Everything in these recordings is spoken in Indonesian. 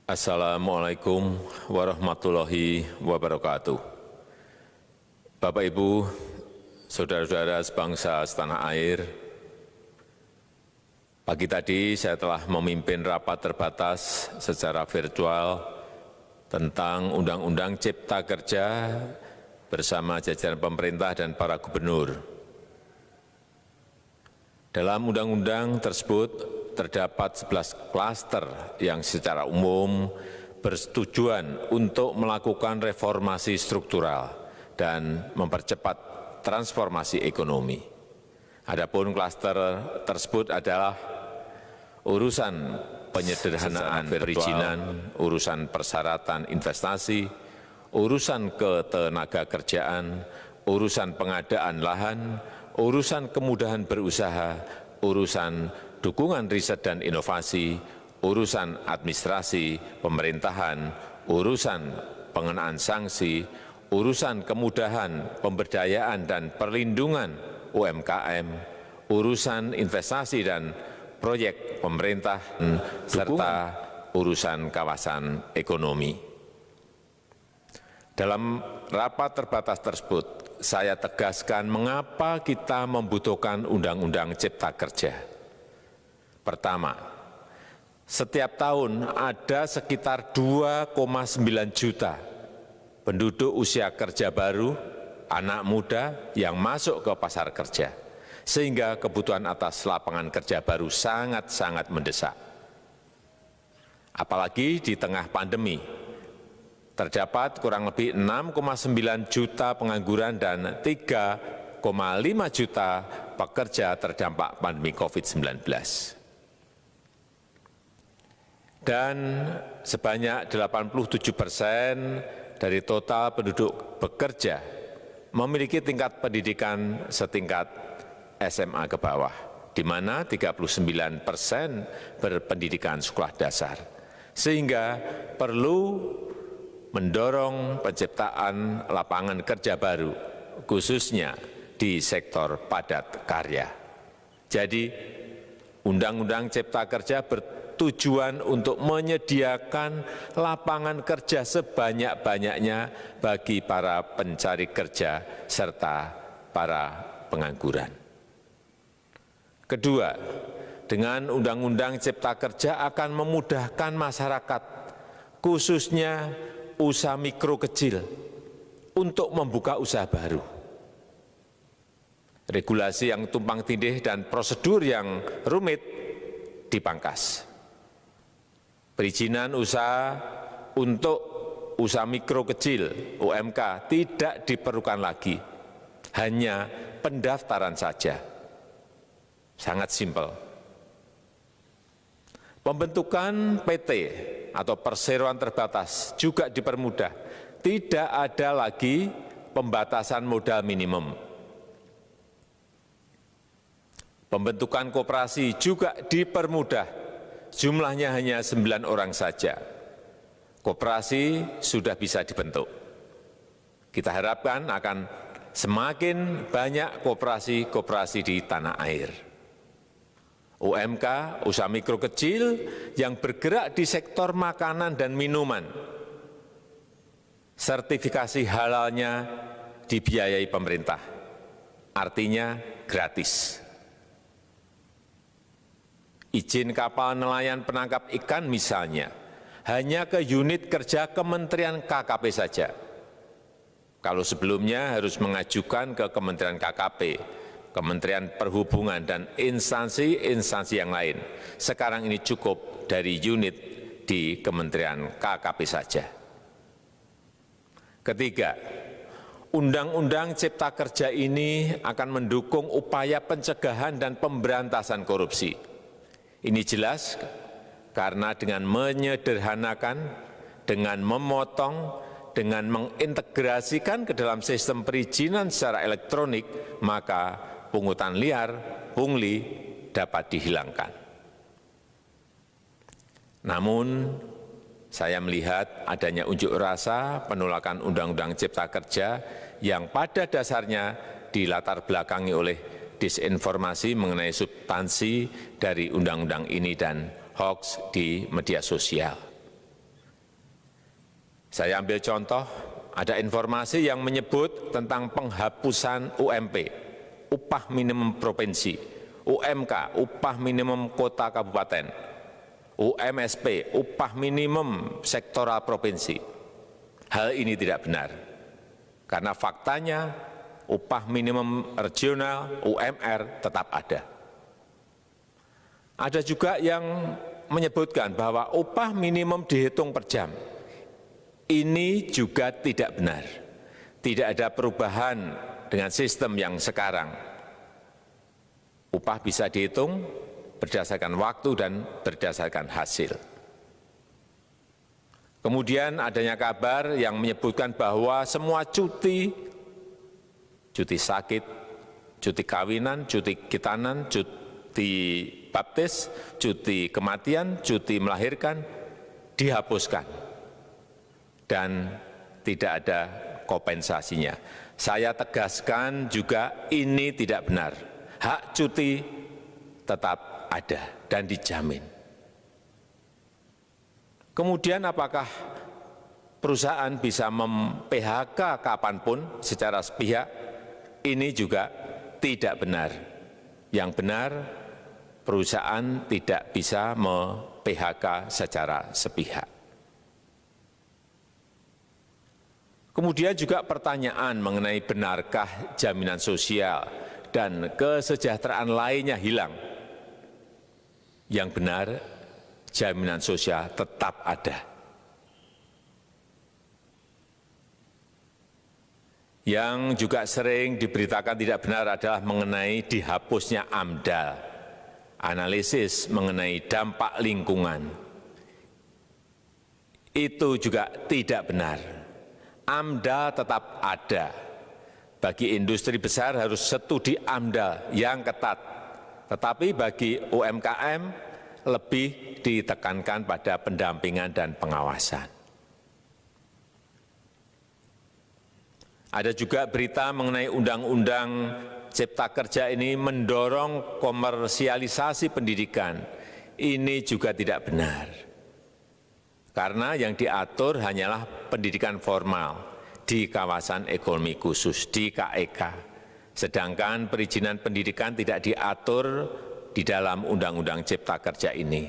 Assalamualaikum warahmatullahi wabarakatuh. Bapak, Ibu, saudara-saudara sebangsa setanah air, pagi tadi saya telah memimpin rapat terbatas secara virtual tentang Undang-Undang Cipta Kerja bersama jajaran pemerintah dan para gubernur. Dalam undang-undang tersebut terdapat 11 klaster yang secara umum bertujuan untuk melakukan reformasi struktural dan mempercepat transformasi ekonomi. Adapun klaster tersebut adalah urusan penyederhanaan perizinan, urusan persyaratan investasi, urusan ketenagakerjaan, urusan pengadaan lahan, urusan kemudahan berusaha, urusan dukungan riset dan inovasi, urusan administrasi pemerintahan, urusan pengenaan sanksi, urusan kemudahan pemberdayaan dan perlindungan UMKM, urusan investasi dan proyek pemerintah, serta urusan kawasan ekonomi. Dalam rapat terbatas tersebut, saya tegaskan mengapa kita membutuhkan Undang-Undang Cipta Kerja. Pertama, setiap tahun ada sekitar 2,9 juta penduduk usia kerja baru, anak muda yang masuk ke pasar kerja, sehingga kebutuhan atas lapangan kerja baru sangat-sangat mendesak. Apalagi di tengah pandemi, terdapat kurang lebih 6,9 juta pengangguran dan 3,5 juta pekerja terdampak pandemi COVID-19. Dan sebanyak 87% dari total penduduk bekerja memiliki tingkat pendidikan setingkat SMA ke bawah, di mana 39% berpendidikan sekolah dasar, sehingga perlu mendorong penciptaan lapangan kerja baru, khususnya di sektor padat karya. Jadi, Undang-Undang Cipta Kerja bertujuan untuk menyediakan lapangan kerja sebanyak-banyaknya bagi para pencari kerja serta para pengangguran. Kedua, dengan Undang-Undang Cipta Kerja akan memudahkan masyarakat, khususnya usaha mikro kecil, untuk membuka usaha baru. Regulasi yang tumpang tindih dan prosedur yang rumit dipangkas. Perizinan usaha untuk usaha mikro kecil UMK tidak diperlukan lagi, hanya pendaftaran saja. Sangat simpel. Pembentukan PT atau perseroan terbatas juga dipermudah. Tidak ada lagi pembatasan modal minimum. Pembentukan koperasi juga dipermudah, jumlahnya hanya 9 orang saja. Koperasi sudah bisa dibentuk. Kita harapkan akan semakin banyak koperasi-koperasi di tanah air. UMK, usaha mikro kecil yang bergerak di sektor makanan dan minuman, sertifikasi halalnya dibiayai pemerintah, artinya gratis. Izin kapal nelayan penangkap ikan misalnya, hanya ke unit kerja Kementerian KKP saja. Kalau sebelumnya harus mengajukan ke Kementerian KKP, Kementerian Perhubungan, dan instansi-instansi yang lain. Sekarang ini cukup dari unit di Kementerian KKP saja. Ketiga, Undang-Undang Cipta Kerja ini akan mendukung upaya pencegahan dan pemberantasan korupsi. Ini jelas karena dengan menyederhanakan, dengan memotong, dengan mengintegrasikan ke dalam sistem perizinan secara elektronik, maka pungutan liar, pungli dapat dihilangkan. Namun, saya melihat adanya unjuk rasa penolakan Undang-Undang Cipta Kerja yang pada dasarnya dilatar belakangi oleh disinformasi mengenai substansi dari undang-undang ini dan hoax di media sosial. Saya ambil contoh, ada informasi yang menyebut tentang penghapusan UMP, upah minimum provinsi, UMK, upah minimum kota kabupaten, UMSP, upah minimum sektoral provinsi. Hal ini tidak benar, karena faktanya upah minimum regional, UMR, tetap ada. Ada juga yang menyebutkan bahwa upah minimum dihitung per jam. Ini juga tidak benar. Tidak ada perubahan dengan sistem yang sekarang. Upah bisa dihitung berdasarkan waktu dan berdasarkan hasil. Kemudian adanya kabar yang menyebutkan bahwa semua cuti sakit, cuti kawinan, cuti khitanan, cuti baptis, cuti kematian, cuti melahirkan dihapuskan dan tidak ada kompensasinya. Saya tegaskan juga ini tidak benar. Hak cuti tetap ada dan dijamin. Kemudian apakah perusahaan bisa mem-PHK kapanpun secara sepihak? Ini juga tidak benar. Yang benar, perusahaan tidak bisa mem-PHK secara sepihak. Kemudian juga pertanyaan mengenai benarkah jaminan sosial dan kesejahteraan lainnya hilang. Yang benar, jaminan sosial tetap ada. Yang juga sering diberitakan tidak benar adalah mengenai dihapusnya AMDAL, analisis mengenai dampak lingkungan. Itu juga tidak benar. AMDAL tetap ada. Bagi industri besar harus studi AMDAL yang ketat. Tetapi bagi UMKM lebih ditekankan pada pendampingan dan pengawasan. Ada juga berita mengenai Undang-Undang Cipta Kerja ini mendorong komersialisasi pendidikan. Ini juga tidak benar. Karena yang diatur hanyalah pendidikan formal di kawasan ekonomi khusus, di KEK. Sedangkan perizinan pendidikan tidak diatur di dalam Undang-Undang Cipta Kerja ini.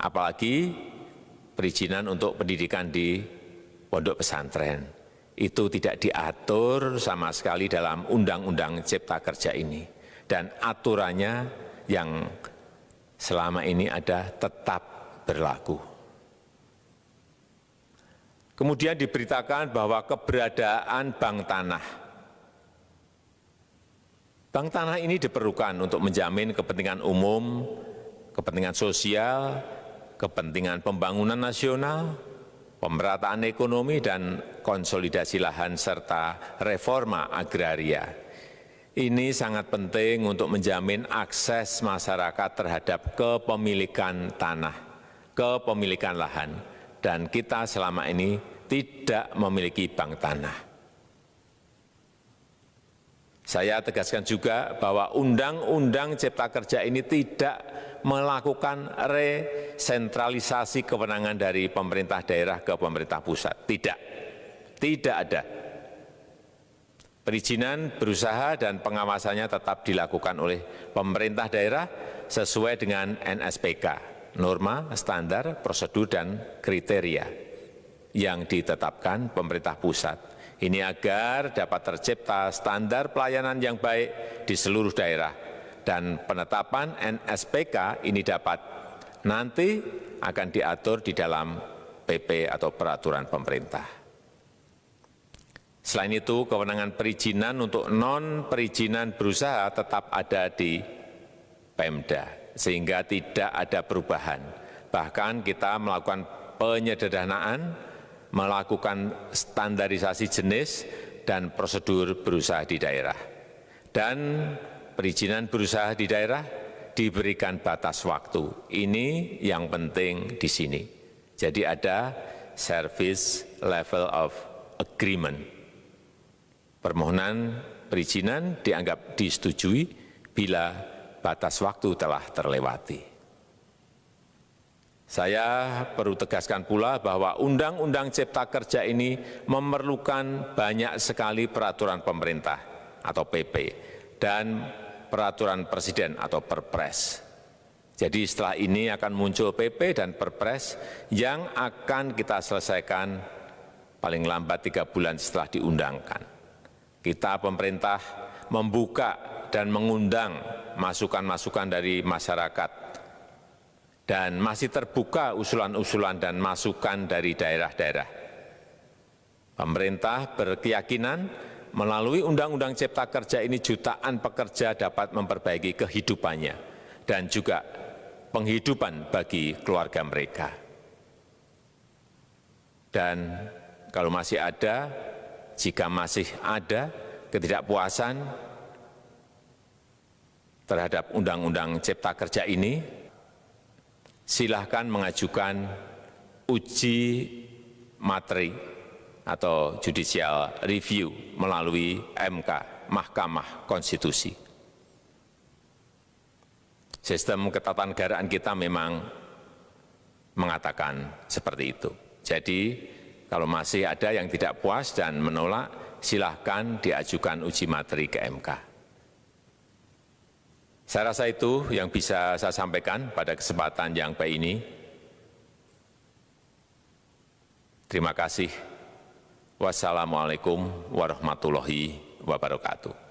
Apalagi perizinan untuk pendidikan di pondok pesantren. Itu tidak diatur sama sekali dalam Undang-Undang Cipta Kerja ini. Dan aturannya yang selama ini ada tetap berlaku. Kemudian diberitakan bahwa keberadaan bank tanah ini diperlukan untuk menjamin kepentingan umum, kepentingan sosial, kepentingan pembangunan nasional, pemerataan ekonomi, dan konsolidasi lahan serta reforma agraria. Ini sangat penting untuk menjamin akses masyarakat terhadap kepemilikan tanah, kepemilikan lahan. Dan kita selama ini tidak memiliki bank tanah. Saya tegaskan juga bahwa Undang-Undang Cipta Kerja ini tidak melakukan resentralisasi kewenangan dari pemerintah daerah ke pemerintah pusat. Tidak ada. Perizinan berusaha dan pengawasannya tetap dilakukan oleh pemerintah daerah sesuai dengan NSPK. Norma, standar, prosedur, dan kriteria yang ditetapkan pemerintah pusat. Ini agar dapat tercipta standar pelayanan yang baik di seluruh daerah. Dan penetapan NSPK ini dapat nanti akan diatur di dalam PP atau peraturan pemerintah. Selain itu, kewenangan perizinan untuk non-perizinan berusaha tetap ada di Pemda. Sehingga tidak ada perubahan. Bahkan kita melakukan penyederhanaan, melakukan standarisasi jenis dan prosedur berusaha di daerah. Dan perizinan berusaha di daerah diberikan batas waktu. Ini yang penting di sini. Jadi ada service level of agreement. Permohonan perizinan dianggap disetujui bila batas waktu telah terlewati. Saya perlu tegaskan pula bahwa Undang-Undang Cipta Kerja ini memerlukan banyak sekali peraturan pemerintah atau PP dan peraturan presiden atau Perpres. Jadi setelah ini akan muncul PP dan Perpres yang akan kita selesaikan paling lambat 3 bulan setelah diundangkan. Kita pemerintah membuka dan mengundang masukan-masukan dari masyarakat dan masih terbuka usulan-usulan dan masukan dari daerah-daerah. Pemerintah berkeyakinan melalui Undang-Undang Cipta Kerja ini jutaan pekerja dapat memperbaiki kehidupannya dan juga penghidupan bagi keluarga mereka. Dan kalau masih ada, jika masih ada ketidakpuasan terhadap Undang-Undang Cipta Kerja ini, silahkan mengajukan uji materi atau judicial review melalui MK, Mahkamah Konstitusi. Sistem ketatanegaraan kita memang mengatakan seperti itu. Jadi, kalau masih ada yang tidak puas dan menolak, silahkan diajukan uji materi ke MK. Saya rasa itu yang bisa saya sampaikan pada kesempatan yang baik ini. Terima kasih. Wassalamualaikum warahmatullahi wabarakatuh.